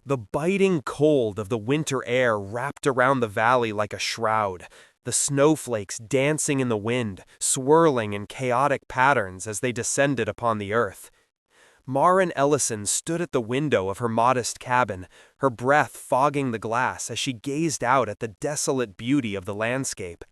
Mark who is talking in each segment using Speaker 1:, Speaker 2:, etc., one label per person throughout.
Speaker 1: The biting cold of the winter air wrapped around the valley like a shroud, the snowflakes dancing in the wind, swirling in chaotic patterns as they descended upon the earth. Maren Ellison stood at the window of her modest cabin, her breath fogging the glass as she gazed out at the desolate beauty of the landscape.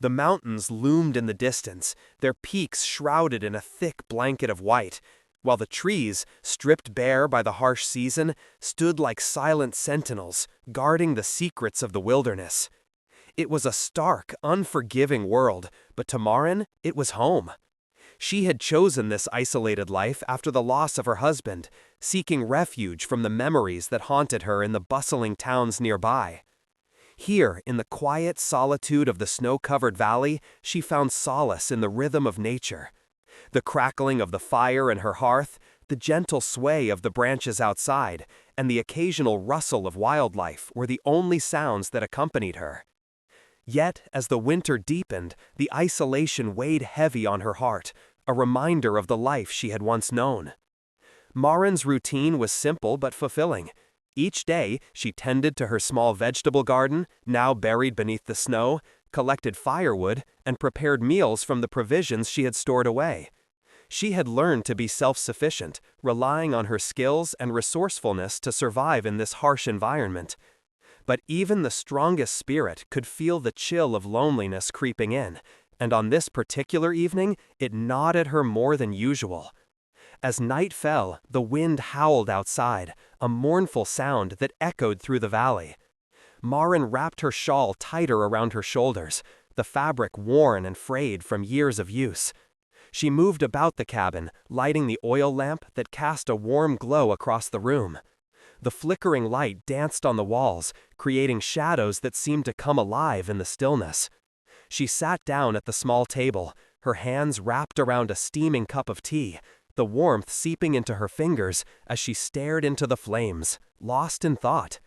Speaker 1: The mountains loomed in the distance, their peaks shrouded in a thick blanket of white, while the trees, stripped bare by the harsh season, stood like silent sentinels, guarding the secrets of the wilderness. It was a stark, unforgiving world, but to Maren, it was home. She had chosen this isolated life after the loss of her husband, seeking refuge from the memories that haunted her in the bustling towns nearby. Here, in the quiet solitude of the snow-covered valley, she found solace in the rhythm of nature. The crackling of the fire in her hearth, the gentle sway of the branches outside, and the occasional rustle of wildlife were the only sounds that accompanied her. Yet, as the winter deepened, the isolation weighed heavy on her heart, a reminder of the life she had once known. Maren's routine was simple but fulfilling. Each day, she tended to her small vegetable garden, now buried beneath the snow, collected firewood, and prepared meals from the provisions she had stored away. She had learned to be self-sufficient, relying on her skills and resourcefulness to survive in this harsh environment. But even the strongest spirit could feel the chill of loneliness creeping in, and on this particular evening, it gnawed at her more than usual. As night fell, the wind howled outside, a mournful sound that echoed through the valley. Maren wrapped her shawl tighter around her shoulders, the fabric worn and frayed from years of use. She moved about the cabin, lighting the oil lamp that cast a warm glow across the room. The flickering light danced on the walls, creating shadows that seemed to come alive in the stillness. She sat down at the small table, her hands wrapped around a steaming cup of tea, the warmth seeping into her fingers as she stared into the flames, lost in thought.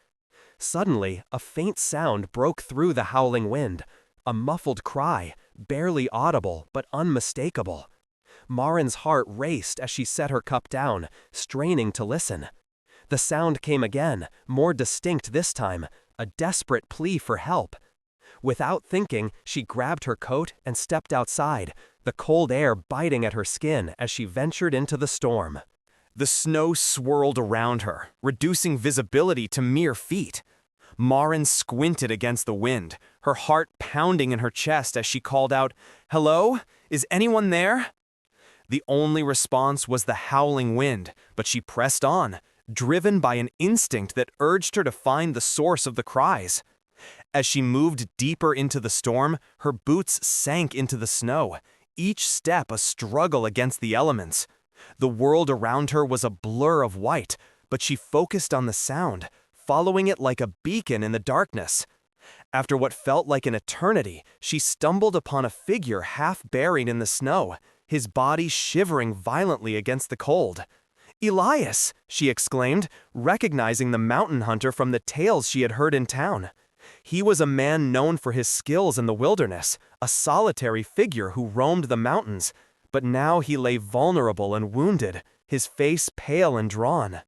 Speaker 1: Suddenly, a faint sound broke through the howling wind, a muffled cry, barely audible but unmistakable. Maren's heart raced as she set her cup down, straining to listen. The sound came again, more distinct this time, a desperate plea for help. Without thinking, she grabbed her coat and stepped outside, the cold air biting at her skin as she ventured into the storm. The snow swirled around her, reducing visibility to mere feet. Maren squinted against the wind, her heart pounding in her chest as she called out, "Hello? Is anyone there?" The only response was the howling wind, but she pressed on, driven by an instinct that urged her to find the source of the cries. As she moved deeper into the storm, her boots sank into the snow, each step a struggle against the elements. The world around her was a blur of white, but she focused on the sound, following it like a beacon in the darkness. After what felt like an eternity, she stumbled upon a figure half buried in the snow, his body shivering violently against the cold. "Elias!" she exclaimed, recognizing the mountain hunter from the tales she had heard in town. He was a man known for his skills in the wilderness, a solitary figure who roamed the mountains, but now he lay vulnerable and wounded, his face pale and drawn.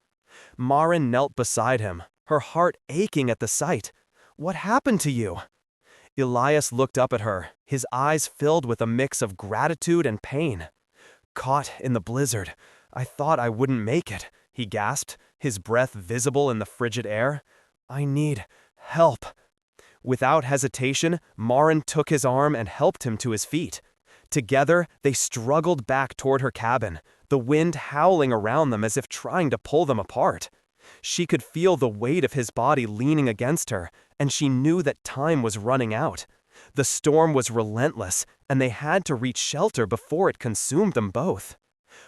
Speaker 1: Maren knelt beside him, her heart aching at the sight. "What happened to you?" Elias looked up at her, his eyes filled with a mix of gratitude and pain. "Caught in the blizzard. I thought I wouldn't make it," he gasped, his breath visible in the frigid air. "I need help." Without hesitation, Maren took his arm and helped him to his feet. Together, they struggled back toward her cabin, the wind howling around them as if trying to pull them apart. She could feel the weight of his body leaning against her, and she knew that time was running out. The storm was relentless, and they had to reach shelter before it consumed them both.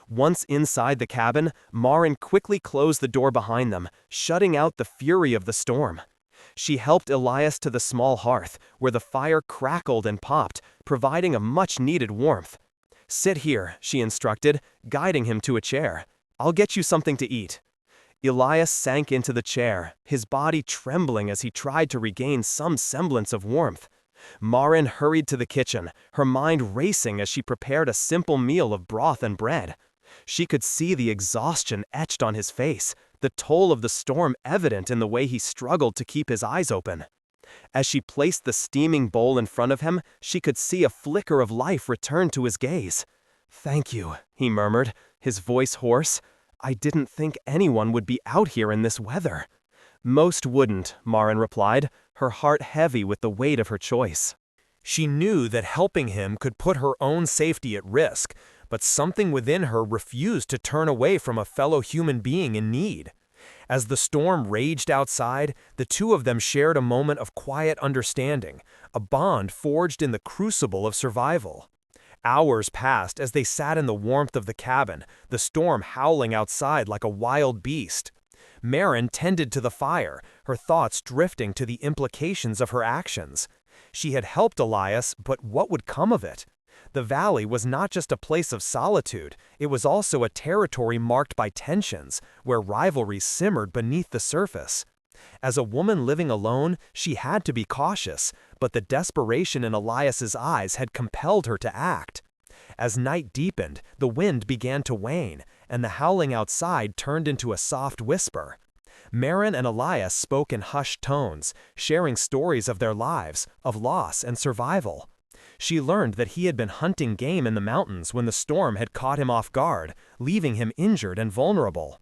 Speaker 1: Once inside the cabin, Maren quickly closed the door behind them, shutting out the fury of the storm. She helped Elias to the small hearth, where the fire crackled and popped, providing a much-needed warmth. "Sit here," she instructed, guiding him to a chair. "I'll get you something to eat." Elias sank into the chair, his body trembling as he tried to regain some semblance of warmth. Maren hurried to the kitchen, her mind racing as she prepared a simple meal of broth and bread. She could see the exhaustion etched on his face, the toll of the storm evident in the way he struggled to keep his eyes open. As she placed the steaming bowl in front of him, she could see a flicker of life return to his gaze. "Thank you," he murmured, his voice hoarse. "I didn't think anyone would be out here in this weather." "Most wouldn't," Maren replied, her heart heavy with the weight of her choice. She knew that helping him could put her own safety at risk, but something within her refused to turn away from a fellow human being in need. As the storm raged outside, the two of them shared a moment of quiet understanding, a bond forged in the crucible of survival. Hours passed as they sat in the warmth of the cabin, the storm howling outside like a wild beast. Maren tended to the fire, her thoughts drifting to the implications of her actions. She had helped Elias, but what would come of it? The valley was not just a place of solitude, it was also a territory marked by tensions, where rivalries simmered beneath the surface. As a woman living alone, she had to be cautious, but the desperation in Elias's eyes had compelled her to act. As night deepened, the wind began to wane, and the howling outside turned into a soft whisper. Maren and Elias spoke in hushed tones, sharing stories of their lives, of loss and survival. She learned that he had been hunting game in the mountains when the storm had caught him off guard, leaving him injured and vulnerable.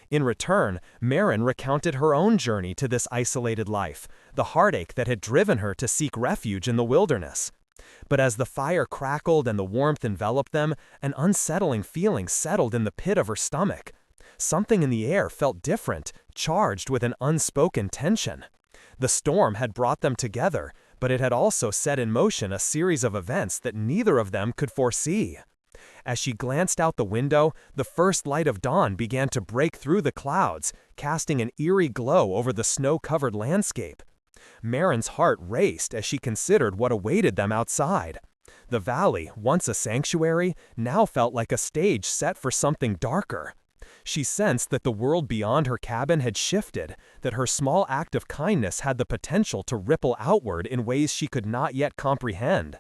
Speaker 1: In return, Maren recounted her own journey to this isolated life, the heartache that had driven her to seek refuge in the wilderness. But as the fire crackled and the warmth enveloped them, an unsettling feeling settled in the pit of her stomach. Something in the air felt different, charged with an unspoken tension. The storm had brought them together, but it had also set in motion a series of events that neither of them could foresee. As she glanced out the window, the first light of dawn began to break through the clouds, casting an eerie glow over the snow-covered landscape. Maren's heart raced as she considered what awaited them outside. The valley, once a sanctuary, now felt like a stage set for something darker. She sensed that the world beyond her cabin had shifted, that her small act of kindness had the potential to ripple outward in ways she could not yet comprehend.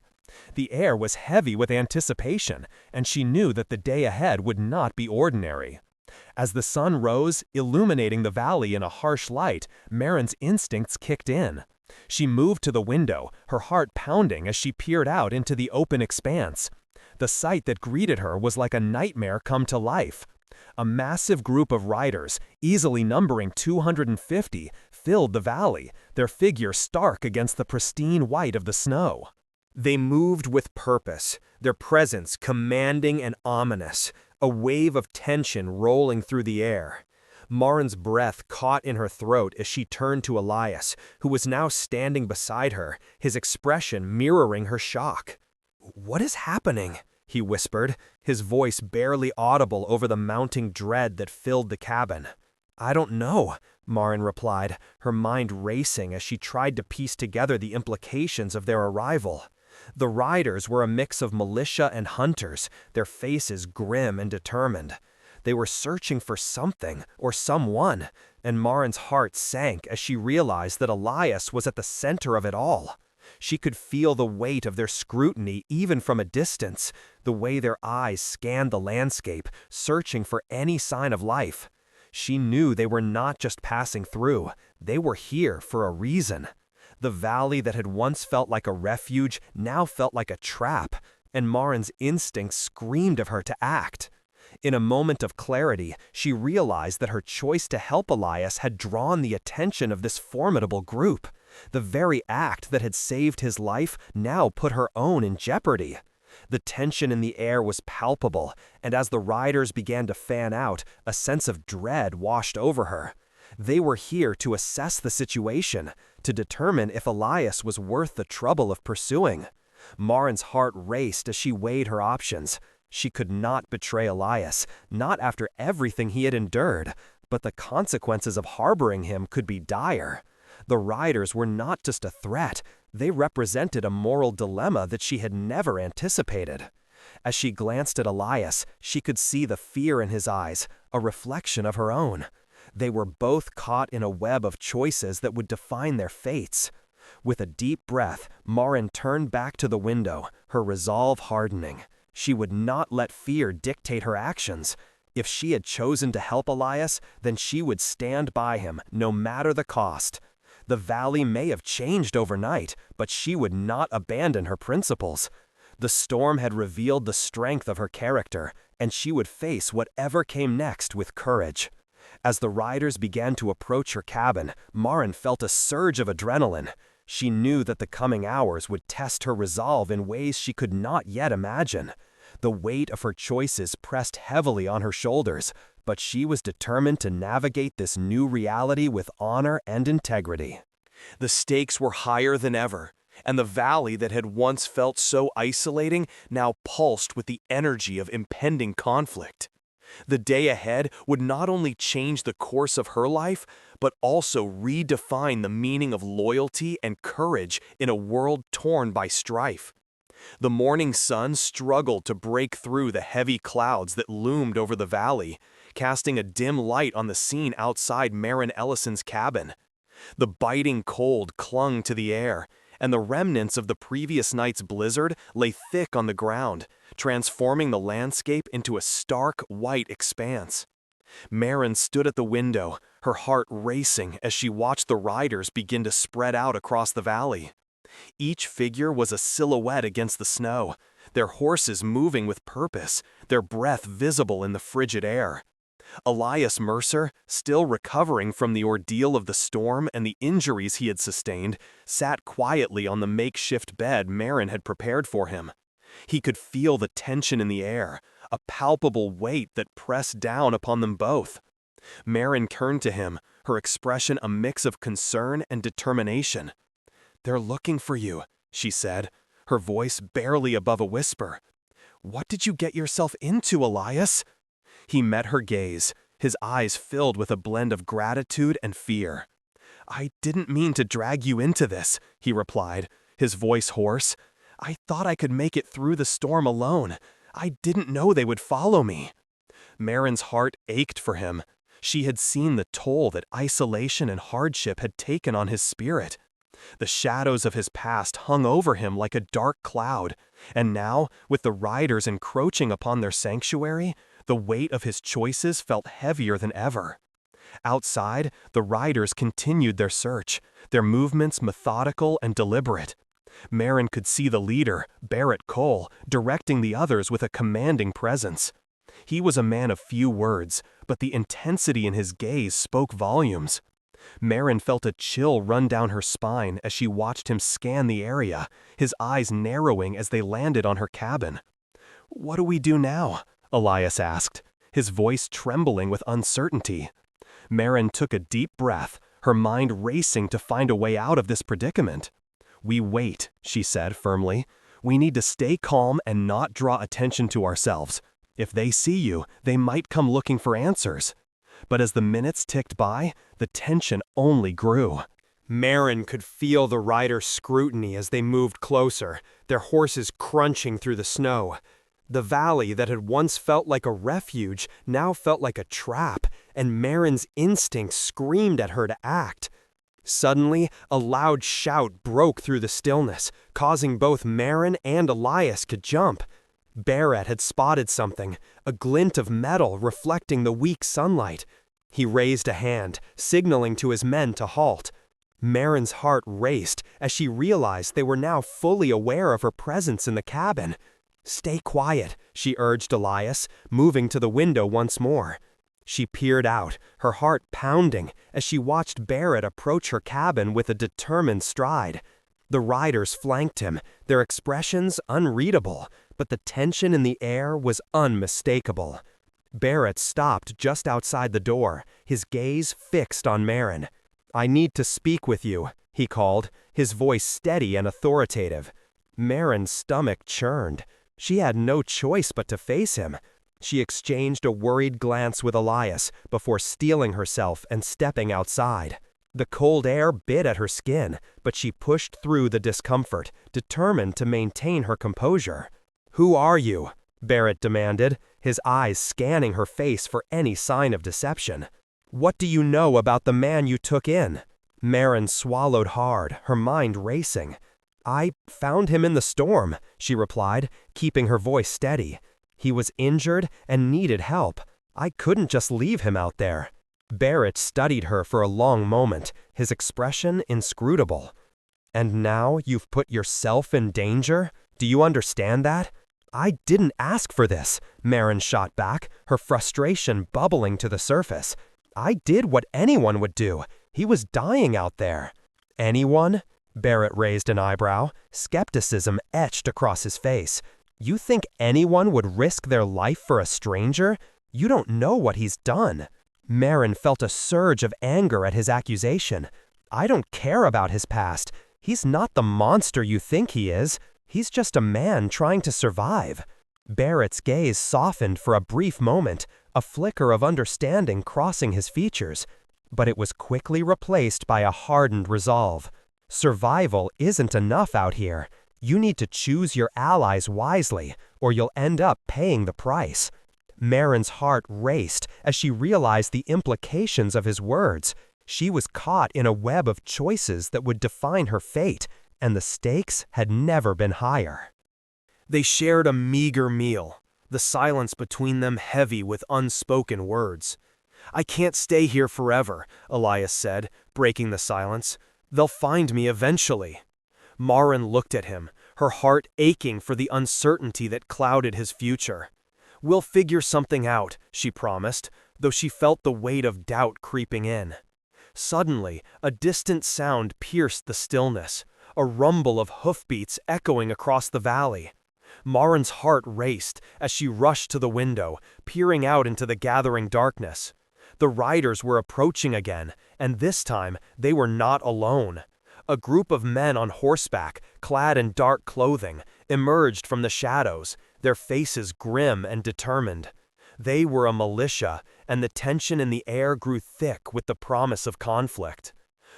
Speaker 1: The air was heavy with anticipation, and she knew that the day ahead would not be ordinary. As the sun rose, illuminating the valley in a harsh light, Maren's instincts kicked in. She moved to the window, her heart pounding as she peered out into the open expanse. The sight that greeted her was like a nightmare come to life. A massive group of riders, easily numbering 250, filled the valley, their figures stark against the pristine white of the snow. They moved with purpose, their presence commanding and ominous, a wave of tension rolling through the air. Maren's breath caught in her throat as she turned to Elias, who was now standing beside her, his expression mirroring her shock. "What is happening?" he whispered, his voice barely audible over the mounting dread that filled the cabin. "I don't know," Maren replied, her mind racing as she tried to piece together the implications of their arrival. The riders were a mix of militia and hunters, their faces grim and determined. They were searching for something or someone, and Maren's heart sank as she realized that Elias was at the center of it all. She could feel the weight of their scrutiny even from a distance, the way their eyes scanned the landscape, searching for any sign of life. She knew they were not just passing through, they were here for a reason. The valley that had once felt like a refuge now felt like a trap, and Maren's instincts screamed of her to act. In a moment of clarity, she realized that her choice to help Elias had drawn the attention of this formidable group. The very act that had saved his life now put her own in jeopardy. The tension in the air was palpable, and as the riders began to fan out, a sense of dread washed over her. They were here to assess the situation, to determine if Elias was worth the trouble of pursuing. Maren's heart raced as she weighed her options. She could not betray Elias, not after everything he had endured, but the consequences of harboring him could be dire. The riders were not just a threat, they represented a moral dilemma that she had never anticipated. As she glanced at Elias, she could see the fear in his eyes, a reflection of her own. They were both caught in a web of choices that would define their fates. With a deep breath, Maren turned back to the window, her resolve hardening. She would not let fear dictate her actions. If she had chosen to help Elias, then she would stand by him, no matter the cost. The valley may have changed overnight, but she would not abandon her principles. The storm had revealed the strength of her character, and she would face whatever came next with courage. As the riders began to approach her cabin, Maren felt a surge of adrenaline. She knew that the coming hours would test her resolve in ways she could not yet imagine. The weight of her choices pressed heavily on her shoulders, but she was determined to navigate this new reality with honor and integrity. The stakes were higher than ever, and the valley that had once felt so isolating now pulsed with the energy of impending conflict. The day ahead would not only change the course of her life, but also redefine the meaning of loyalty and courage in a world torn by strife. The morning sun struggled to break through the heavy clouds that loomed over the valley, casting a dim light on the scene outside Maren Ellison's cabin. The biting cold clung to the air, and the remnants of the previous night's blizzard lay thick on the ground, transforming the landscape into a stark white expanse. Maren stood at the window, her heart racing as she watched the riders begin to spread out across the valley. Each figure was a silhouette against the snow, their horses moving with purpose, their breath visible in the frigid air. Elias Mercer, still recovering from the ordeal of the storm and the injuries he had sustained, sat quietly on the makeshift bed Maren had prepared for him. He could feel the tension in the air, a palpable weight that pressed down upon them both. Maren turned to him, her expression a mix of concern and determination. "They're looking for you," she said, her voice barely above a whisper. "What did you get yourself into, Elias?" He met her gaze, his eyes filled with a blend of gratitude and fear. "I didn't mean to drag you into this," he replied, his voice hoarse. "I thought I could make it through the storm alone. I didn't know they would follow me." Maren's heart ached for him. She had seen the toll that isolation and hardship had taken on his spirit. The shadows of his past hung over him like a dark cloud, and now, with the riders encroaching upon their sanctuary, the weight of his choices felt heavier than ever. Outside, the riders continued their search, their movements methodical and deliberate. Maren could see the leader, Barrett Cole, directing the others with a commanding presence. He was a man of few words, but the intensity in his gaze spoke volumes. Maren felt a chill run down her spine as she watched him scan the area, his eyes narrowing as they landed on her cabin. "What do we do now?" Elias asked, his voice trembling with uncertainty. Maren took a deep breath, her mind racing to find a way out of this predicament. "We wait," she said firmly. "We need to stay calm and not draw attention to ourselves. If they see you, they might come looking for answers." But as the minutes ticked by, the tension only grew. Maren could feel the riders' scrutiny as they moved closer, their horses crunching through the snow. The valley that had once felt like a refuge now felt like a trap, and Maren's instincts screamed at her to act. Suddenly, a loud shout broke through the stillness, causing both Maren and Elias to jump. Barrett had spotted something, a glint of metal reflecting the weak sunlight. He raised a hand, signaling to his men to halt. Maren's heart raced as she realized they were now fully aware of her presence in the cabin. "Stay quiet," she urged Elias, moving to the window once more. She peered out, her heart pounding, as she watched Barrett approach her cabin with a determined stride. The riders flanked him, their expressions unreadable, but the tension in the air was unmistakable. Barrett stopped just outside the door, his gaze fixed on Maren. "I need to speak with you," he called, his voice steady and authoritative. Maren's stomach churned. She had no choice but to face him. She exchanged a worried glance with Elias before steeling herself and stepping outside. The cold air bit at her skin, but she pushed through the discomfort, determined to maintain her composure. "Who are you?" Barrett demanded, his eyes scanning her face for any sign of deception. "What do you know about the man you took in?" Maren swallowed hard, her mind racing. "I found him in the storm," she replied, keeping her voice steady. "He was injured and needed help. I couldn't just leave him out there. Barrett studied her for a long moment, his expression inscrutable. And now you've put yourself in danger? Do you understand that? I didn't ask for this, Maren shot back, her frustration bubbling to the surface. I did what anyone would do. He was dying out there. Anyone? Barrett raised an eyebrow, skepticism etched across his face. You think anyone would risk their life for a stranger? You don't know what he's done. Maren felt a surge of anger at his accusation. I don't care about his past. He's not the monster you think he is. He's just a man trying to survive. Barrett's gaze softened for a brief moment, a flicker of understanding crossing his features. But it was quickly replaced by a hardened resolve. Survival isn't enough out here. You need to choose your allies wisely, or you'll end up paying the price. Maren's heart raced as she realized the implications of his words. She was caught in a web of choices that would define her fate, and the stakes had never been higher. They shared a meager meal, the silence between them heavy with unspoken words. I can't stay here forever, Elias said, breaking the silence. They'll find me eventually. Maren looked at him, her heart aching for the uncertainty that clouded his future. We'll figure something out, she promised, though she felt the weight of doubt creeping in. Suddenly, a distant sound pierced the stillness, a rumble of hoofbeats echoing across the valley. Maren's heart raced as she rushed to the window, peering out into the gathering darkness. The riders were approaching again, and this time they were not alone. A group of men on horseback, clad in dark clothing, emerged from the shadows, their faces grim and determined. They were a militia, and the tension in the air grew thick with the promise of conflict.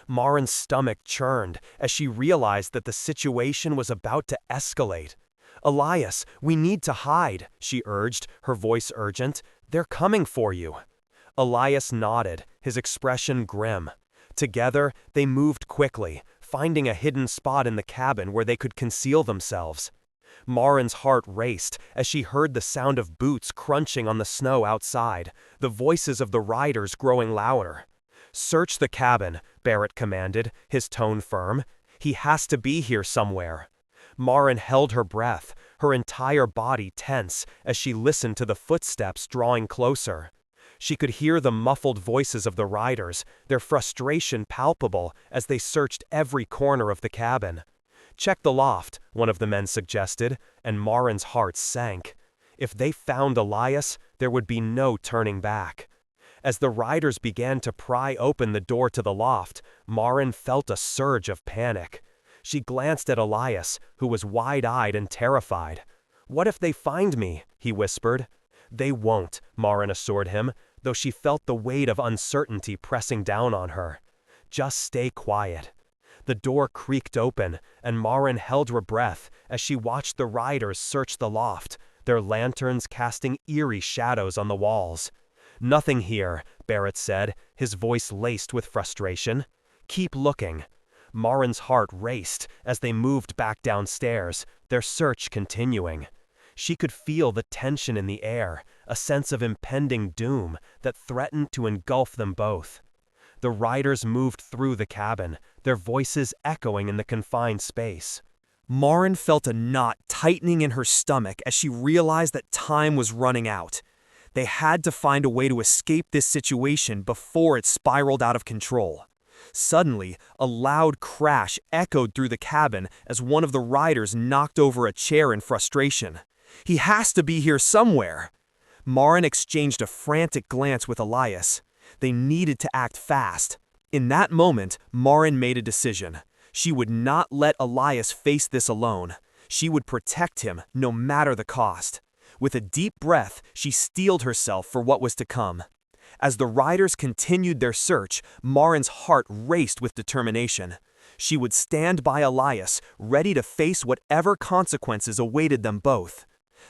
Speaker 1: Maren's stomach churned as she realized that the situation was about to escalate. Elias, we need to hide, she urged, her voice urgent. They're coming for you. Elias nodded, his expression grim. Together, they moved quickly, finding a hidden spot in the cabin where they could conceal themselves. Maren's heart raced as she heard the sound of boots crunching on the snow outside, the voices of the riders growing louder. Search the cabin, Barrett commanded, his tone firm. He has to be here somewhere. Maren held her breath, her entire body tense as she listened to the footsteps drawing closer. She could hear the muffled voices of the riders, their frustration palpable as they searched every corner of the cabin. Check the loft, one of the men suggested, and Maren's heart sank. If they found Elias, there would be no turning back. As the riders began to pry open the door to the loft, Maren felt a surge of panic. She glanced at Elias, who was wide-eyed and terrified. "What if they find me?" he whispered. "They won't," Maren assured him, though she felt the weight of uncertainty pressing down on her. "Just stay quiet." The door creaked open, and Maren held her breath as she watched the riders search the loft, their lanterns casting eerie shadows on the walls. "Nothing here," Barrett said, his voice laced with frustration. "Keep looking." Maren's heart raced as they moved back downstairs, their search continuing. She could feel the tension in the air, a sense of impending doom that threatened to engulf them both. The riders moved through the cabin, their voices echoing in the confined space. Maren felt a knot tightening in her stomach as she realized that time was running out. They had to find a way to escape this situation before it spiraled out of control. Suddenly, a loud crash echoed through the cabin as one of the riders knocked over a chair in frustration. "He has to be here somewhere." Maren exchanged a frantic glance with Elias. They needed to act fast. In that moment, Maren made a decision. She would not let Elias face this alone. She would protect him, no matter the cost. With a deep breath, she steeled herself for what was to come. As the riders continued their search, Maren's heart raced with determination. She would stand by Elias, ready to face whatever consequences awaited them both.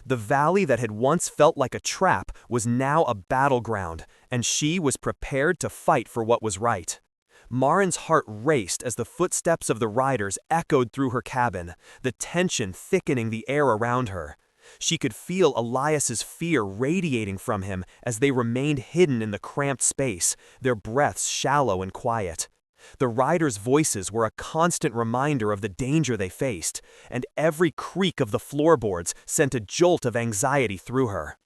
Speaker 1: The valley that had once felt like a trap was now a battleground, and she was prepared to fight for what was right. Maren's heart raced as the footsteps of the riders echoed through her cabin, the tension thickening the air around her. She could feel Elias's fear radiating from him as they remained hidden in the cramped space, their breaths shallow and quiet. The riders' voices were a constant reminder of the danger they faced, and every creak of the floorboards sent a jolt of anxiety through her.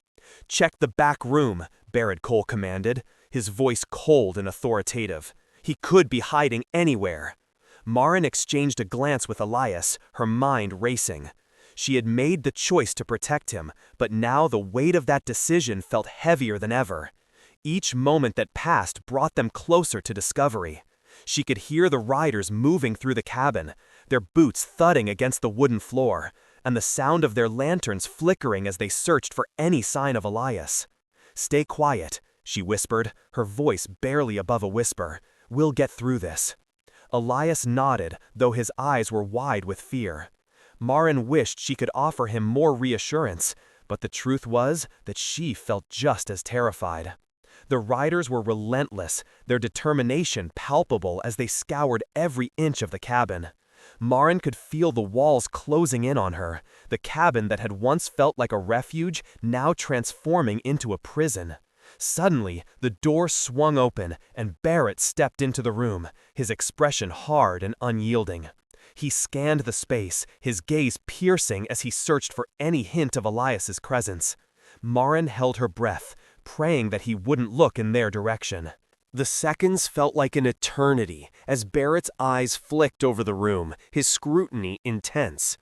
Speaker 1: "Check the back room," Barrett Cole commanded, his voice cold and authoritative. He could be hiding anywhere. Maren exchanged a glance with Elias, her mind racing. She had made the choice to protect him, but now the weight of that decision felt heavier than ever. Each moment that passed brought them closer to discovery. She could hear the riders moving through the cabin, their boots thudding against the wooden floor, and the sound of their lanterns flickering as they searched for any sign of Elias. "Stay quiet," she whispered, her voice barely above a whisper. "We'll get through this." Elias nodded, though his eyes were wide with fear. Maren wished she could offer him more reassurance, but the truth was that she felt just as terrified. The riders were relentless, their determination palpable as they scoured every inch of the cabin. Maren could feel the walls closing in on her, the cabin that had once felt like a refuge now transforming into a prison. Suddenly, the door swung open, and Barrett stepped into the room, his expression hard and unyielding. He scanned the space, his gaze piercing as he searched for any hint of Elias's presence. Maren held her breath, praying that he wouldn't look in their direction. The seconds felt like an eternity as Barrett's eyes flicked over the room, his scrutiny intense.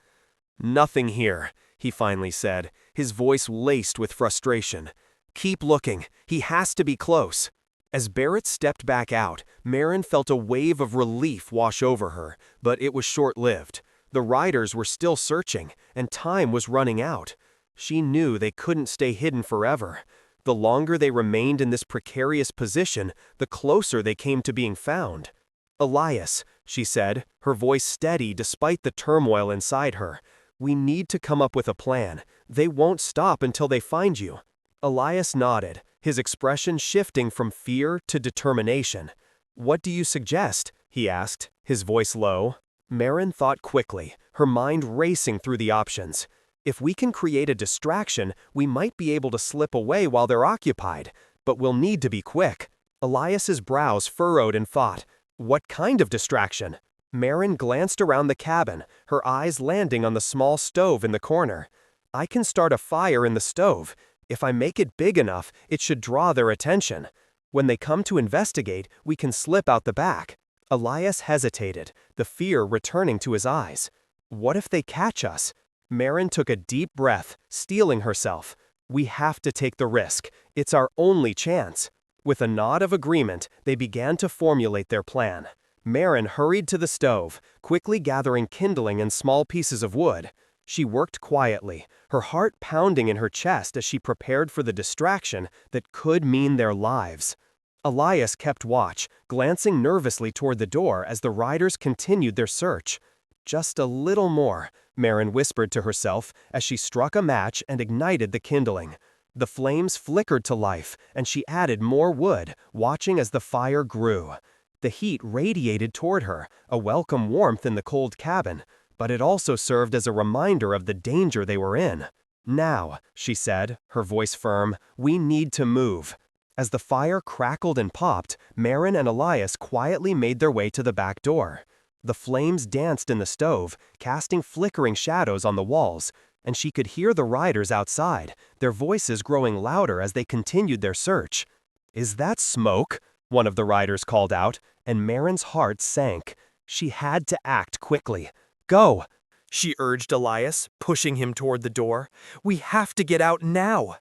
Speaker 1: "Nothing here," he finally said, his voice laced with frustration. "Keep looking. He has to be close." As Barrett stepped back out, Maren felt a wave of relief wash over her, but it was short-lived. The riders were still searching, and time was running out. She knew they couldn't stay hidden forever. The longer they remained in this precarious position, the closer they came to being found. "Elias," she said, her voice steady despite the turmoil inside her, "we need to come up with a plan. They won't stop until they find you." Elias nodded, his expression shifting from fear to determination. "What do you suggest?" he asked, his voice low. Maren thought quickly, her mind racing through the options. "If we can create a distraction, we might be able to slip away while they're occupied, but we'll need to be quick." Elias's brows furrowed in thought. "What kind of distraction?" Maren glanced around the cabin, her eyes landing on the small stove in the corner. "I can start a fire in the stove. If I make it big enough, it should draw their attention. When they come to investigate, we can slip out the back." Elias hesitated, the fear returning to his eyes. "What if they catch us?" Maren took a deep breath, steeling herself. "We have to take the risk. It's our only chance." With a nod of agreement, they began to formulate their plan. Maren hurried to the stove, quickly gathering kindling and small pieces of wood. She worked quietly, her heart pounding in her chest as she prepared for the distraction that could mean their lives. Elias kept watch, glancing nervously toward the door as the riders continued their search. "Just a little more," Maren whispered to herself as she struck a match and ignited the kindling. The flames flickered to life, and she added more wood, watching as the fire grew. The heat radiated toward her, a welcome warmth in the cold cabin, but it also served as a reminder of the danger they were in. "Now," she said, her voice firm, "we need to move." As the fire crackled and popped, Maren and Elias quietly made their way to the back door. The flames danced in the stove, casting flickering shadows on the walls, and she could hear the riders outside, their voices growing louder as they continued their search. "Is that smoke?" one of the riders called out, and Maren's heart sank. She had to act quickly. "Go!" she urged Elias, pushing him toward the door. "We have to get out now!"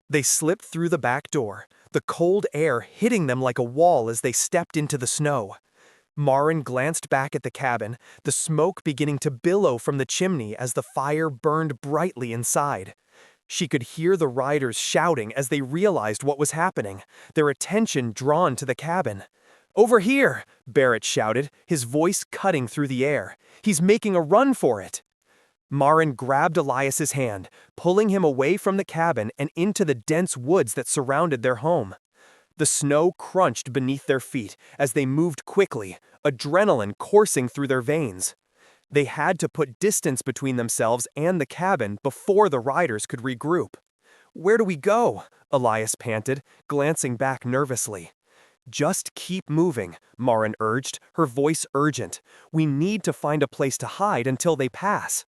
Speaker 1: They slipped through the back door, the cold air hitting them like a wall as they stepped into the snow. Maren glanced back at the cabin, the smoke beginning to billow from the chimney as the fire burned brightly inside. She could hear the riders shouting as they realized what was happening, their attention drawn to the cabin. "Over here!" Barrett shouted, his voice cutting through the air. "He's making a run for it!" Maren grabbed Elias's hand, pulling him away from the cabin and into the dense woods that surrounded their home. The snow crunched beneath their feet as they moved quickly, adrenaline coursing through their veins. They had to put distance between themselves and the cabin before the riders could regroup. "Where do we go?" Elias panted, glancing back nervously. "Just keep moving," Marin urged, her voice urgent. "We need to find a place to hide until they pass."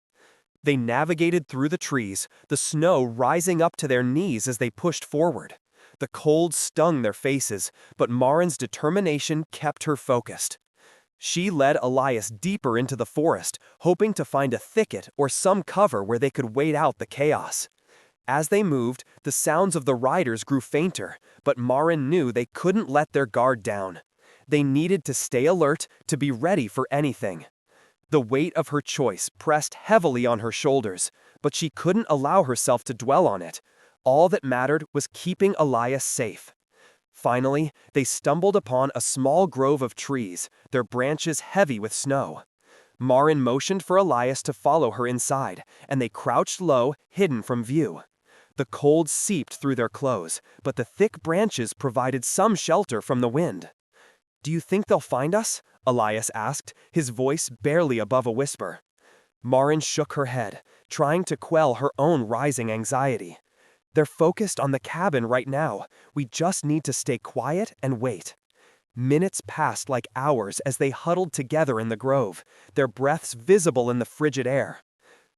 Speaker 1: They navigated through the trees, the snow rising up to their knees as they pushed forward. The cold stung their faces, but Marin's determination kept her focused. She led Elias deeper into the forest, hoping to find a thicket or some cover where they could wait out the chaos. As they moved, the sounds of the riders grew fainter, but Marin knew they couldn't let their guard down. They needed to stay alert, to be ready for anything. The weight of her choice pressed heavily on her shoulders, but she couldn't allow herself to dwell on it. All that mattered was keeping Elias safe. Finally, they stumbled upon a small grove of trees, their branches heavy with snow. Marin motioned for Elias to follow her inside, and they crouched low, hidden from view. The cold seeped through their clothes, but the thick branches provided some shelter from the wind. "Do you think they'll find us?" Elias asked, his voice barely above a whisper. Marin shook her head, trying to quell her own rising anxiety. "They're focused on the cabin right now. We just need to stay quiet and wait." Minutes passed like hours as they huddled together in the grove, their breaths visible in the frigid air.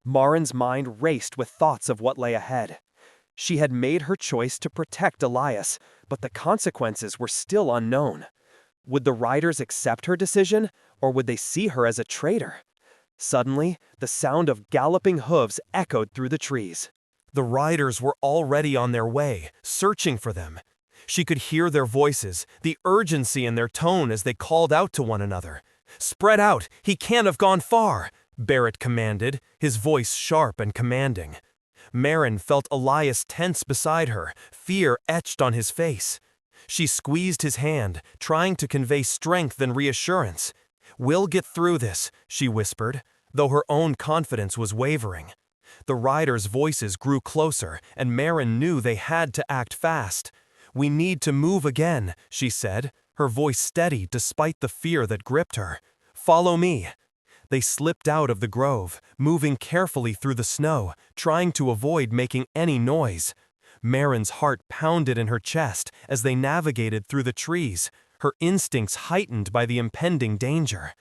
Speaker 1: Marin's mind raced with thoughts of what lay ahead. She had made her choice to protect Elias, but the consequences were still unknown. Would the riders accept her decision, or would they see her as a traitor? Suddenly, the sound of galloping hooves echoed through the trees. The riders were already on their way, searching for them. She could hear their voices, the urgency in their tone as they called out to one another. "Spread out! He can't have gone far!" Barrett commanded, his voice sharp and commanding. Marin felt Elias tense beside her, fear etched on his face. She squeezed his hand, trying to convey strength and reassurance. "We'll get through this," she whispered, though her own confidence was wavering. The riders' voices grew closer, and Marin knew they had to act fast. "We need to move again," she said, her voice steady despite the fear that gripped her. "Follow me." They slipped out of the grove, moving carefully through the snow, trying to avoid making any noise. Marin's heart pounded in her chest as they navigated through the trees, her instincts heightened by the impending danger.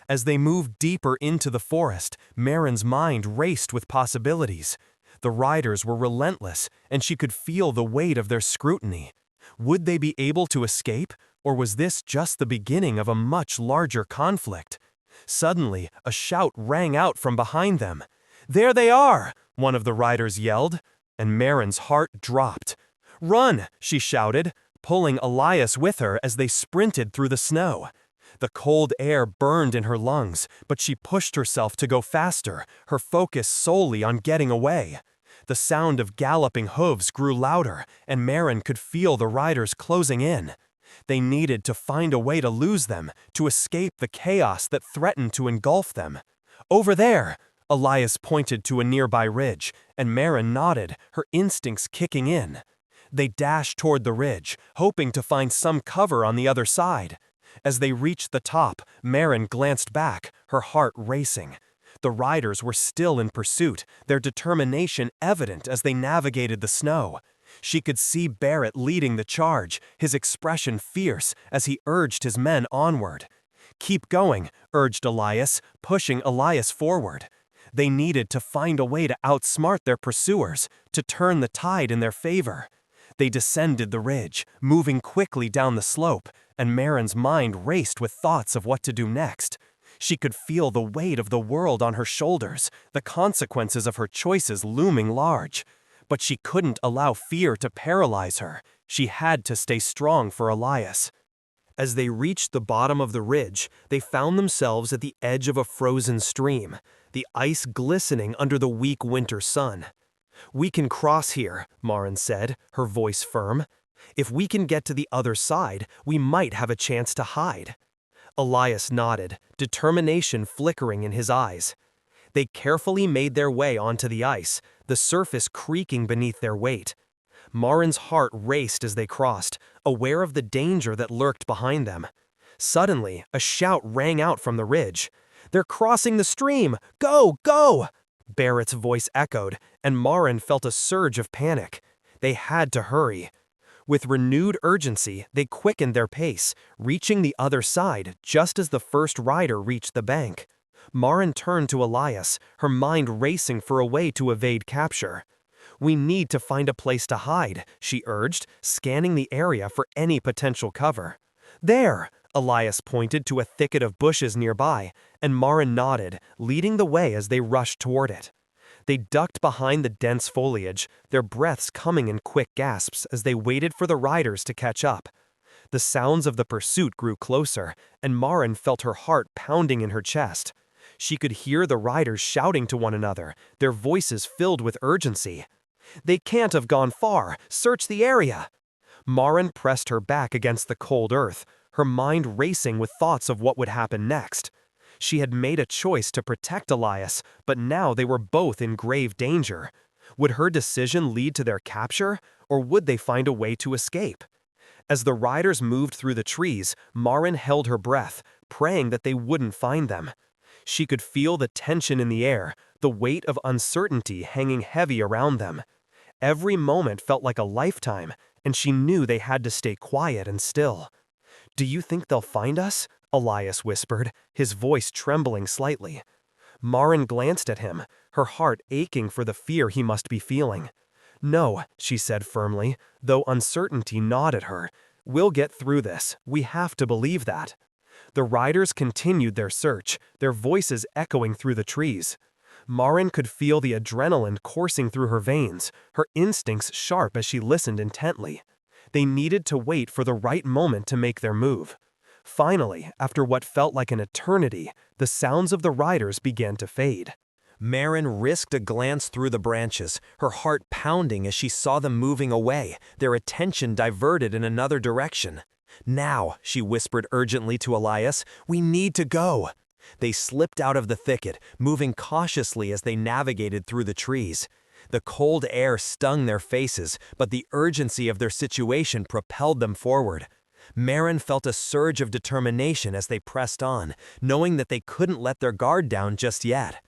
Speaker 1: As they moved deeper into the forest, Marin's mind raced with possibilities. The riders were relentless, and she could feel the weight of their scrutiny. Would they be able to escape, or was this just the beginning of a much larger conflict? Suddenly, a shout rang out from behind them. "There they are!" one of the riders yelled, and Marin's heart dropped. "Run!" she shouted, pulling Elias with her as they sprinted through the snow. The cold air burned in her lungs, but she pushed herself to go faster, her focus solely on getting away. The sound of galloping hooves grew louder, and Marin could feel the riders closing in. They needed to find a way to lose them, to escape the chaos that threatened to engulf them. "Over there!" Elias pointed to a nearby ridge, and Marin nodded, her instincts kicking in. They dashed toward the ridge, hoping to find some cover on the other side. As they reached the top, Marin glanced back, her heart racing. The riders were still in pursuit, their determination evident as they navigated the snow. She could see Barrett leading the charge, his expression fierce as he urged his men onward. "Keep going," urged Elias, pushing Elias forward. They needed to find a way to outsmart their pursuers, to turn the tide in their favor. They descended the ridge, moving quickly down the slope, and Marin's mind raced with thoughts of what to do next. She could feel the weight of the world on her shoulders, the consequences of her choices looming large. But she couldn't allow fear to paralyze her. She had to stay strong for Elias. As they reached the bottom of the ridge, they found themselves at the edge of a frozen stream, the ice glistening under the weak winter sun. "We can cross here," Marin said, her voice firm. "If we can get to the other side, we might have a chance to hide." Elias nodded, determination flickering in his eyes. They carefully made their way onto the ice, the surface creaking beneath their weight. Marin's heart raced as they crossed, aware of the danger that lurked behind them. Suddenly, a shout rang out from the ridge. They're crossing the stream! Go, go! Barrett's voice echoed, and Marin felt a surge of panic. They had to hurry. With renewed urgency, they quickened their pace, reaching the other side just as the first rider reached the bank. Marin turned to Elias, her mind racing for a way to evade capture. "We need to find a place to hide," she urged, scanning the area for any potential cover. "There!" Elias pointed to a thicket of bushes nearby, and Marin nodded, leading the way as they rushed toward it. They ducked behind the dense foliage, their breaths coming in quick gasps as they waited for the riders to catch up. The sounds of the pursuit grew closer, and Marin felt her heart pounding in her chest. She could hear the riders shouting to one another, their voices filled with urgency. "They can't have gone far! Search the area!" Marin pressed her back against the cold earth, her mind racing with thoughts of what would happen next. She had made a choice to protect Elias, but now they were both in grave danger. Would her decision lead to their capture, or would they find a way to escape? As the riders moved through the trees, Marin held her breath, praying that they wouldn't find them. She could feel the tension in the air, the weight of uncertainty hanging heavy around them. Every moment felt like a lifetime, and she knew they had to stay quiet and still. "Do you think they'll find us?" Elias whispered, his voice trembling slightly. Marin glanced at him, her heart aching for the fear he must be feeling. "No," she said firmly, though uncertainty gnawed at her. "We'll get through this. We have to believe that." The riders continued their search, their voices echoing through the trees. Marin could feel the adrenaline coursing through her veins, her instincts sharp as she listened intently. They needed to wait for the right moment to make their move. Finally, after what felt like an eternity, the sounds of the riders began to fade. Marin risked a glance through the branches, her heart pounding as she saw them moving away, their attention diverted in another direction. "Now," she whispered urgently to Elias, "we need to go." They slipped out of the thicket, moving cautiously as they navigated through the trees. The cold air stung their faces, but the urgency of their situation propelled them forward. Marin felt a surge of determination as they pressed on, knowing that they couldn't let their guard down just yet.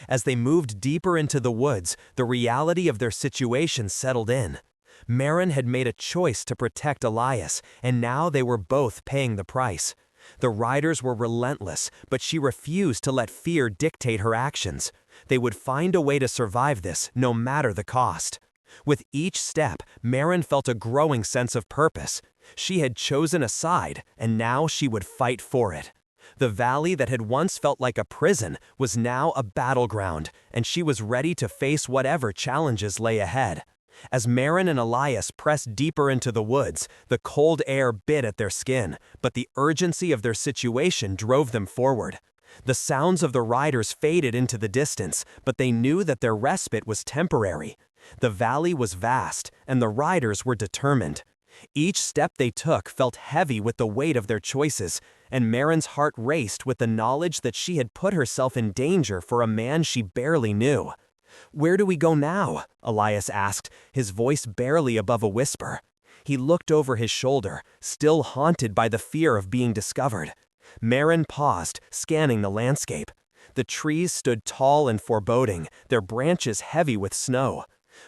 Speaker 1: As they moved deeper into the woods, the reality of their situation settled in. Marin had made a choice to protect Elias, and now they were both paying the price. The riders were relentless, but she refused to let fear dictate her actions. They would find a way to survive this, no matter the cost. With each step, Marin felt a growing sense of purpose. She had chosen a side, and now she would fight for it. The valley that had once felt like a prison was now a battleground, and she was ready to face whatever challenges lay ahead. As Marin and Elias pressed deeper into the woods, the cold air bit at their skin, but the urgency of their situation drove them forward. The sounds of the riders faded into the distance, but they knew that their respite was temporary. The valley was vast, and the riders were determined. Each step they took felt heavy with the weight of their choices, and Marin's heart raced with the knowledge that she had put herself in danger for a man she barely knew. "Where do we go now?" Elias asked, his voice barely above a whisper. He looked over his shoulder, still haunted by the fear of being discovered. Marin paused, scanning the landscape. The trees stood tall and foreboding, their branches heavy with snow.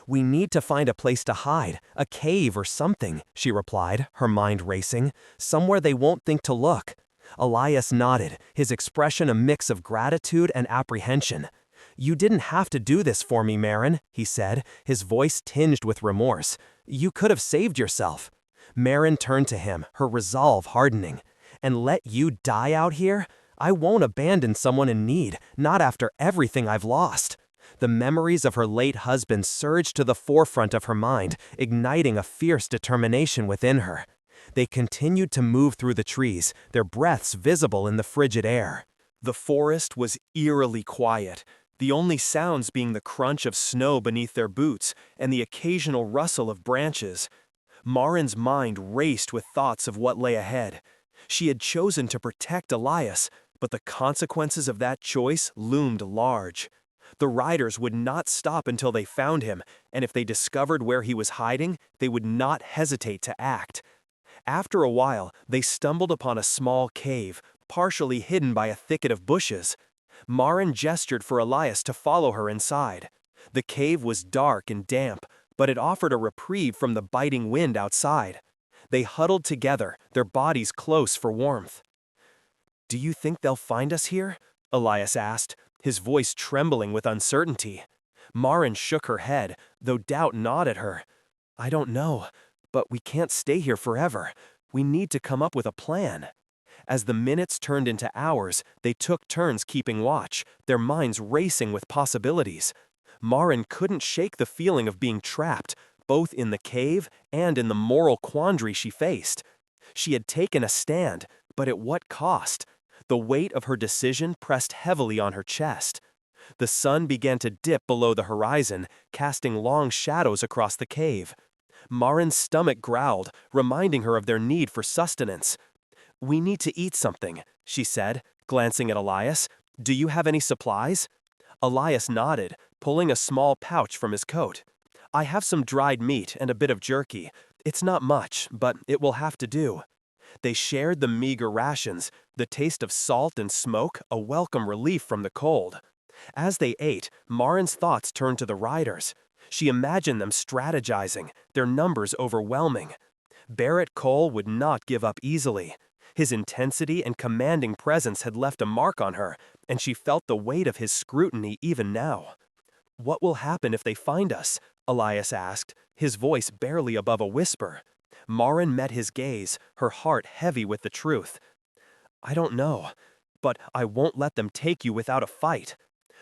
Speaker 1: "We need to find a place to hide, a cave or something," she replied, her mind racing. "Somewhere they won't think to look." Elias nodded, his expression a mix of gratitude and apprehension. "You didn't have to do this for me, Marin," he said, his voice tinged with remorse. "You could have saved yourself." Marin turned to him, her resolve hardening. "And let you die out here? I won't abandon someone in need, not after everything I've lost." The memories of her late husband surged to the forefront of her mind, igniting a fierce determination within her. They continued to move through the trees, their breaths visible in the frigid air. The forest was eerily quiet, the only sounds being the crunch of snow beneath their boots and the occasional rustle of branches. Marin's mind raced with thoughts of what lay ahead. She had chosen to protect Elias, but the consequences of that choice loomed large. The riders would not stop until they found him, and if they discovered where he was hiding, they would not hesitate to act. After a while, they stumbled upon a small cave, partially hidden by a thicket of bushes. Marin gestured for Elias to follow her inside. The cave was dark and damp, but it offered a reprieve from the biting wind outside. They huddled together, their bodies close for warmth. "Do you think they'll find us here?" Elias asked, his voice trembling with uncertainty. Marin shook her head, though doubt gnawed at her. "I don't know, but we can't stay here forever. We need to come up with a plan." As the minutes turned into hours, they took turns keeping watch, their minds racing with possibilities. Marin couldn't shake the feeling of being trapped, both in the cave and in the moral quandary she faced. She had taken a stand, but at what cost? The weight of her decision pressed heavily on her chest. The sun began to dip below the horizon, casting long shadows across the cave. Marin's stomach growled, reminding her of their need for sustenance. "We need to eat something," she said, glancing at Elias. "Do you have any supplies?" Elias nodded, pulling a small pouch from his coat. "I have some dried meat and a bit of jerky. It's not much, but it will have to do." They shared the meager rations, the taste of salt and smoke a welcome relief from the cold. As they ate, Marin's thoughts turned to the riders. She imagined them strategizing, their numbers overwhelming. Barrett Cole would not give up easily. His intensity and commanding presence had left a mark on her, and she felt the weight of his scrutiny even now. "What will happen if they find us?" Elias asked, his voice barely above a whisper. Marin met his gaze, her heart heavy with the truth. "I don't know, but I won't let them take you without a fight."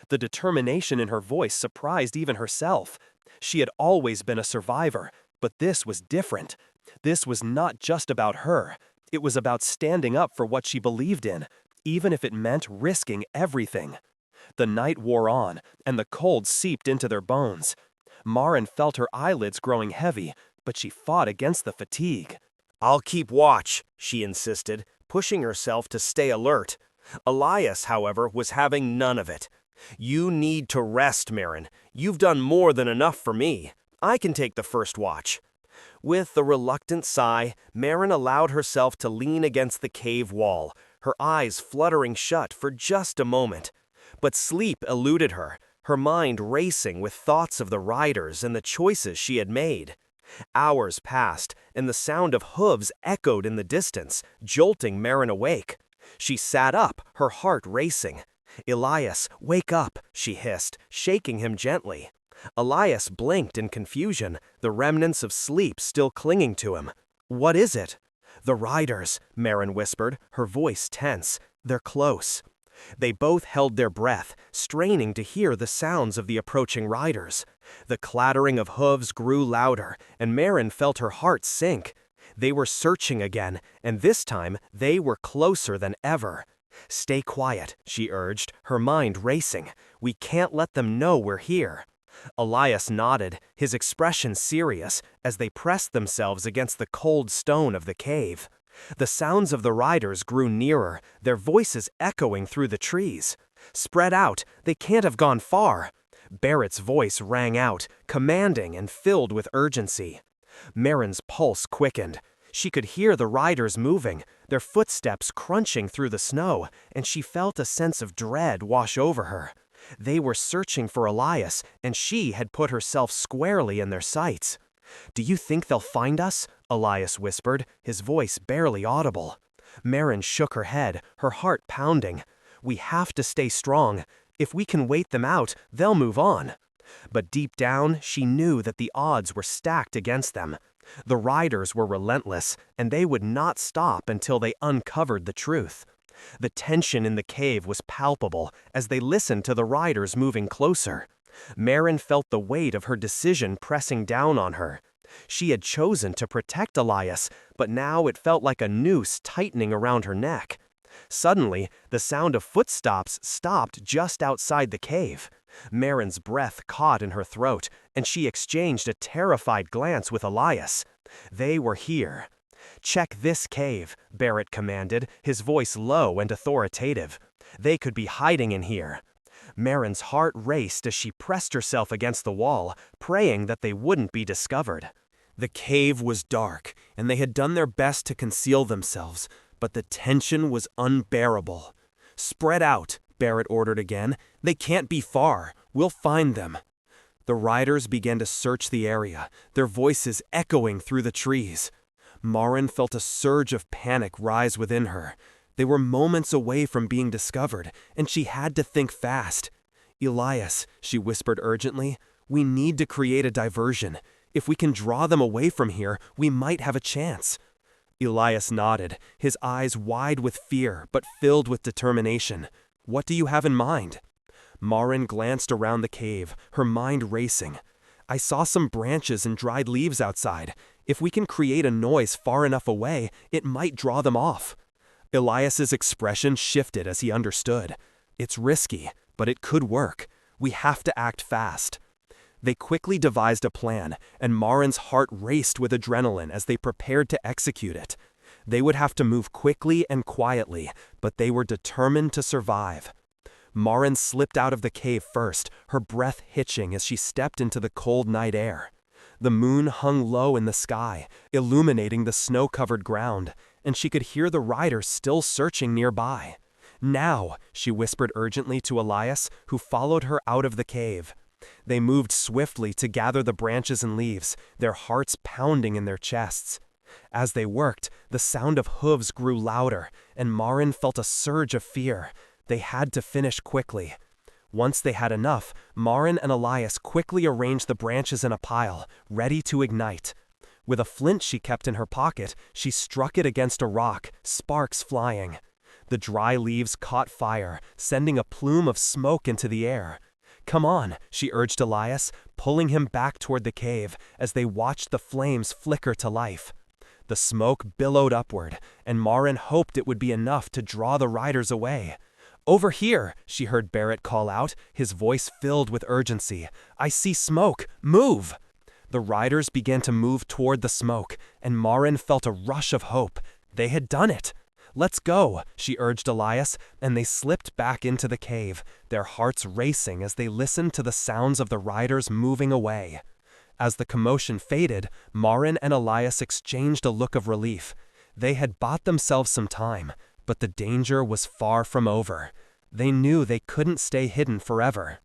Speaker 1: The determination in her voice surprised even herself. She had always been a survivor, but this was different. This was not just about her. It was about standing up for what she believed in, even if it meant risking everything. The night wore on, and the cold seeped into their bones. Marin felt her eyelids growing heavy, but she fought against the fatigue.
Speaker 2: "I'll keep watch," she insisted, pushing herself to stay alert. Elias, however, was having none of it. "You need to rest, Marin. You've done more than enough for me. I can take the first watch." With a reluctant sigh, Marin allowed herself to lean against the cave wall, her eyes fluttering shut for just a moment. But sleep eluded her, her mind racing with thoughts of the riders and the choices she had made. Hours passed, and the sound of hooves echoed in the distance, jolting Marin awake. She sat up, her heart racing. "Elias, wake up," she hissed, shaking him gently. Elias blinked in confusion, the remnants of sleep still clinging to him. "What is it?" "The riders," Marin whispered, her voice tense. "They're close." They both held their breath, straining to hear the sounds of the approaching riders. The clattering of hooves grew louder, and Marin felt her heart sink. They were searching again, and this time they were closer than ever. "Stay quiet," she urged, her mind racing. "We can't let them know we're here." Elias nodded, his expression serious, as they pressed themselves against the cold stone of the cave. The sounds of the riders grew nearer, their voices echoing through the trees. "Spread out, they can't have gone far." Barrett's voice rang out, commanding and filled with urgency. Marin's pulse quickened. She could hear the riders moving, their footsteps crunching through the snow, and she felt a sense of dread wash over her. They were searching for Elias, and she had put herself squarely in their sights. "Do you think they'll find us?" Elias whispered, his voice barely audible. Marin shook her head, her heart pounding. "We have to stay strong. If we can wait them out, they'll move on." But deep down, she knew that the odds were stacked against them. The riders were relentless, and they would not stop until they uncovered the truth. The tension in the cave was palpable as they listened to the riders moving closer. Marin felt the weight of her decision pressing down on her. She had chosen to protect Elias, but now it felt like a noose tightening around her neck. Suddenly, the sound of footsteps stopped just outside the cave. Marin's breath caught in her throat, and she exchanged a terrified glance with Elias. They were here. "Check this cave," Barrett commanded, his voice low and authoritative. "They could be hiding in here." Marin's heart raced as she pressed herself against the wall, praying that they wouldn't be discovered. The cave was dark, and they had done their best to conceal themselves, but the tension was unbearable. "Spread out,"
Speaker 1: Barrett ordered again. "They can't be far. We'll find them." The riders began to search the area, their voices echoing through the trees. Marin felt a surge of panic rise within her. They were moments away from being discovered, and she had to think fast. "Elias," she whispered urgently, "we need to create a diversion. If we can draw them away from here, we might have a chance." Elias nodded, his eyes wide with fear but filled with determination. "What do you have in mind?" Marin glanced around the cave, her mind racing. "I saw some branches and dried leaves outside. If we can create a noise far enough away, it might draw them off." Elias's expression shifted as he understood. "It's risky, but it could work. We have to act fast." They quickly devised a plan, and Marin's heart raced with adrenaline as they prepared to execute it. They would have to move quickly and quietly, but they were determined to survive. Marin slipped out of the cave first, her breath hitching as she stepped into the cold night air. The moon hung low in the sky, illuminating the snow-covered ground, and she could hear the riders still searching nearby. "Now," she whispered urgently to Elias, who followed her out of the cave. They moved swiftly to gather the branches and leaves, their hearts pounding in their chests. As they worked, the sound of hooves grew louder, and Marin felt a surge of fear. They had to finish quickly. Once they had enough, Marin and Elias quickly arranged the branches in a pile, ready to ignite. With a flint she kept in her pocket, she struck it against a rock, sparks flying. The dry leaves caught fire, sending a plume of smoke into the air. "Come on," she urged Elias, pulling him back toward the cave as they watched the flames flicker to life. The smoke billowed upward, and Marin hoped it would be enough to draw the riders away. "Over here," she heard Barrett call out, his voice filled with urgency. "I see smoke. Move!" The riders began to move toward the smoke, and Marin felt a rush of hope. They had done it. "Let's go," she urged Elias, and they slipped back into the cave, their hearts racing as they listened to the sounds of the riders moving away. As the commotion faded, Marin and Elias exchanged a look of relief. They had bought themselves some time, but the danger was far from over. They knew they couldn't stay hidden forever.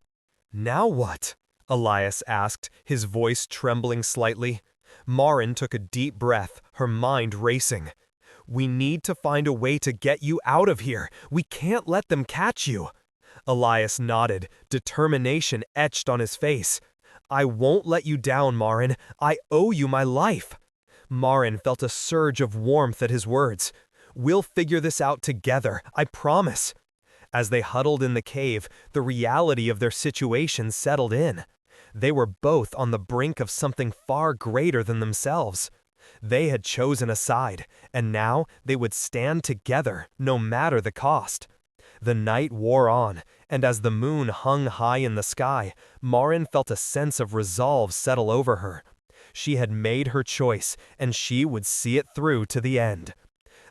Speaker 1: "Now what?" Elias asked, his voice trembling slightly. Marin took a deep breath, her mind racing. "We need to find a way to get you out of here. We can't let them catch you." Elias nodded, determination etched on his face. "I won't let you down, Marin. I owe you my life." Marin felt a surge of warmth at his words. "We'll figure this out together, I promise." As they huddled in the cave, the reality of their situation settled in. They were both on the brink of something far greater than themselves. They had chosen a side, and now they would stand together, no matter the cost. The night wore on, and as the moon hung high in the sky, Marin felt a sense of resolve settle over her. She had made her choice, and she would see it through to the end.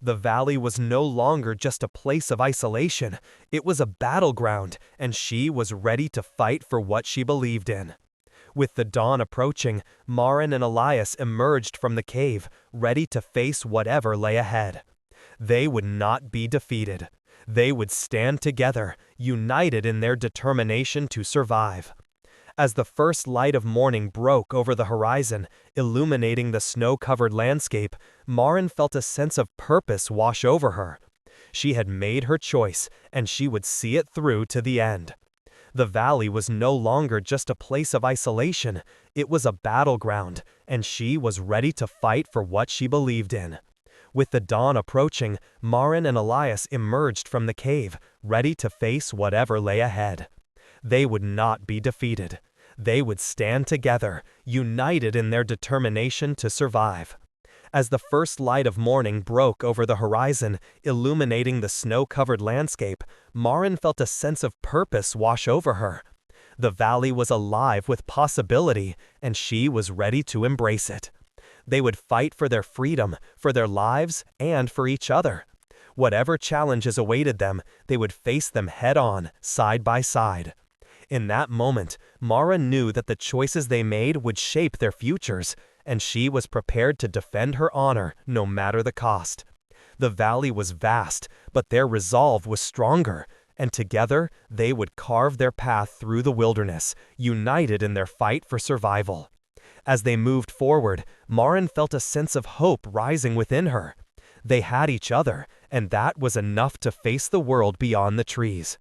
Speaker 1: The valley was no longer just a place of isolation, it was a battleground, and she was ready to fight for what she believed in. With the dawn approaching, Marin and Elias emerged from the cave, ready to face whatever lay ahead. They would not be defeated. They would stand together, united in their determination to survive. As the first light of morning broke over the horizon, illuminating the snow-covered landscape, Marin felt a sense of purpose wash over her. She had made her choice, and she would see it through to the end. The valley was no longer just a place of isolation, it was a battleground, and she was ready to fight for what she believed in. With the dawn approaching, Marin and Elias emerged from the cave, ready to face whatever lay ahead. They would not be defeated. They would stand together, united in their determination to survive. As the first light of morning broke over the horizon, illuminating the snow-covered landscape, Marin felt a sense of purpose wash over her. The valley was alive with possibility, and she was ready to embrace it. They would fight for their freedom, for their lives, and for each other. Whatever challenges awaited them, they would face them head-on, side by side. In that moment, Marin knew that the choices they made would shape their futures, and she was prepared to defend her honor no matter the cost. The valley was vast, but their resolve was stronger, and together they would carve their path through the wilderness, united in their fight for survival. As they moved forward, Marin felt a sense of hope rising within her. They had each other, and that was enough to face the world beyond the trees.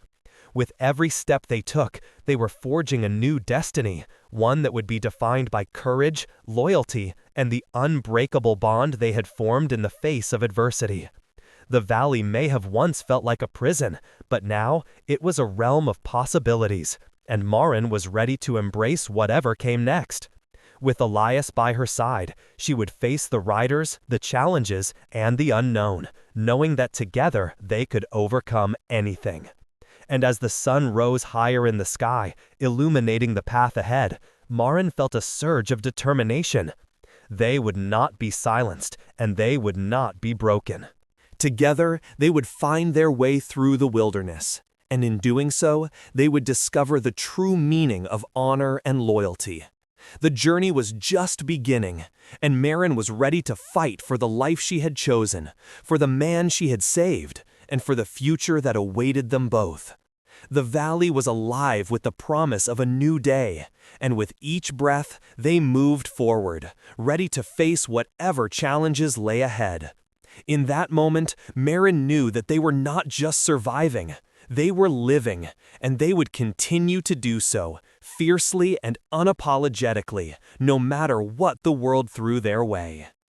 Speaker 1: With every step they took, they were forging a new destiny, one that would be defined by courage, loyalty, and the unbreakable bond they had formed in the face of adversity. The valley may have once felt like a prison, but now it was a realm of possibilities, and Marin was ready to embrace whatever came next. With Elias by her side, she would face the riders, the challenges, and the unknown, knowing that together they could overcome anything. And as the sun rose higher in the sky, illuminating the path ahead, Marin felt a surge of determination. They would not be silenced, and they would not be broken. Together, they would find their way through the wilderness, and in doing so, they would discover the true meaning of honor and loyalty. The journey was just beginning, and Marin was ready to fight for the life she had chosen, for the man she had saved, and for the future that awaited them both. The valley was alive with the promise of a new day, and with each breath, they moved forward, ready to face whatever challenges lay ahead. In that moment, Marin knew that they were not just surviving, they were living, and they would continue to do so, fiercely and unapologetically, no matter what the world threw their way.